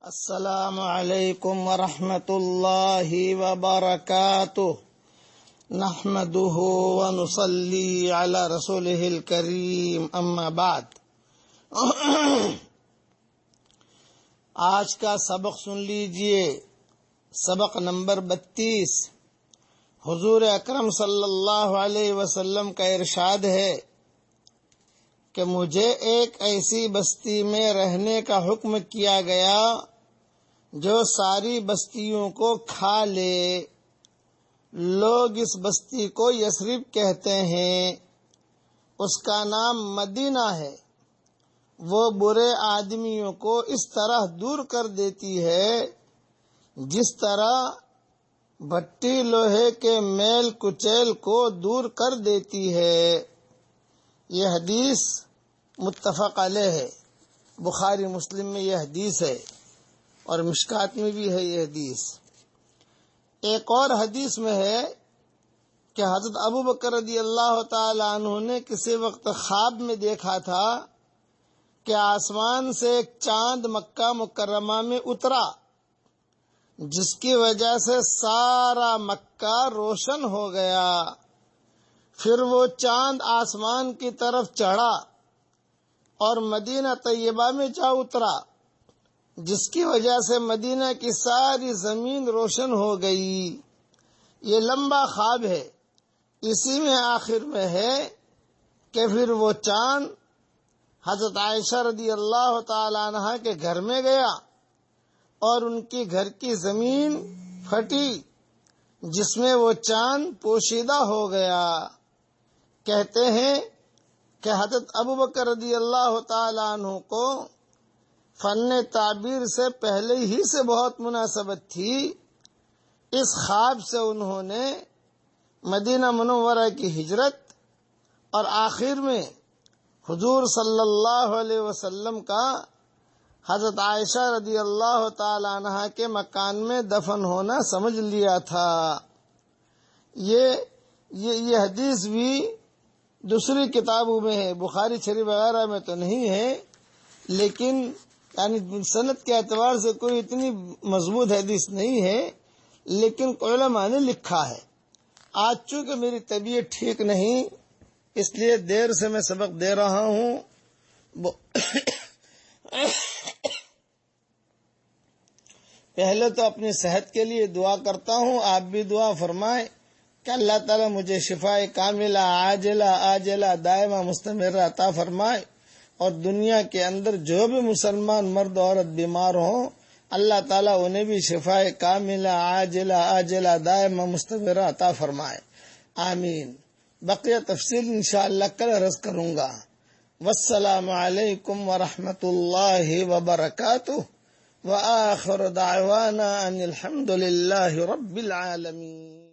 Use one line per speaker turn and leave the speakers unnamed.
السلام علیکم ورحمۃ اللہ وبرکاتہ نحمده ونصلی علی رسولہ الکریم اما بعد آج کا سبق سن لیجئے، سبق نمبر 32۔ حضور اکرم صلی اللہ علیہ وسلم کا ارشاد ہے کہ مجھے ایک ایسی بستی میں رہنے کا حکم کیا گیا جو ساری بستیوں کو کھا لے۔ لوگ اس بستی کو یثرب کہتے ہیں، اس کا نام مدینہ ہے۔ وہ برے آدمیوں کو اس طرح دور کر دیتی ہے جس طرح بھٹی لوہے کے میل کچیل کو دور کر دیتی ہے۔ یہ حدیث متفق علیہ ہے، بخاری مسلم میں یہ حدیث ہے اور مشکات میں بھی ہے یہ حدیث۔ ایک اور حدیث میں ہے کہ حضرت ابو بکر رضی اللہ تعالی عنہ نے کسی وقت خواب میں دیکھا تھا کہ آسمان سے ایک چاند مکہ مکرمہ میں اترا، جس کی وجہ سے سارا مکہ روشن ہو گیا۔ پھر وہ چاند آسمان کی طرف چڑھا اور مدینہ طیبہ میں جا اترا، جس کی وجہ سے مدینہ کی ساری زمین روشن ہو گئی۔ یہ لمبا خواب ہے، اسی میں آخر میں ہے کہ پھر وہ چاند حضرت عائشہ رضی اللہ تعالی عنہ کے گھر میں گیا اور ان کی گھر کی زمین پھٹی، جس میں وہ چاند پوشیدہ ہو گیا۔ کہتے ہیں کہ حضرت ابوبکر رضی اللہ تعالی عنہ کو فن تعبیر سے پہلے ہی سے بہت مناسبت تھی۔ اس خواب سے انہوں نے مدینہ منورہ کی ہجرت اور آخر میں حضور صلی اللہ علیہ وسلم کا حضرت عائشہ رضی اللہ تعالی عنہ کے مکان میں دفن ہونا سمجھ لیا تھا۔ یہ حدیث بھی دوسری کتابوں میں ہے، بخاری شریف وغیرہ میں تو نہیں ہے، لیکن یعنی سند کے اعتبار سے کوئی اتنی مضبوط حدیث نہیں ہے، لیکن علماء نے لکھا ہے۔ آج چونکہ میری طبیعت ٹھیک نہیں، اس لیے دیر سے میں سبق دے رہا ہوں۔ پہلے تو اپنی صحت کے لیے دعا کرتا ہوں، آپ بھی دعا فرمائیں کہ اللہ تعالیٰ مجھے شفائے کاملہ عاجلہ آجلہ دائمہ مستمرہ عطا فرمائے، اور دنیا کے اندر جو بھی مسلمان مرد عورت بیمار ہوں، اللہ تعالیٰ انہیں بھی شفائے کاملہ عاجلہ آجلہ دائمہ مستمرہ عطا فرمائے، آمین۔ بقیہ تفصیل انشاءاللہ کل عرض کروں گا۔ والسلام علیکم ورحمۃ اللہ وبرکاتہ، وآخر دعوانا ان الحمد للہ رب العالمین۔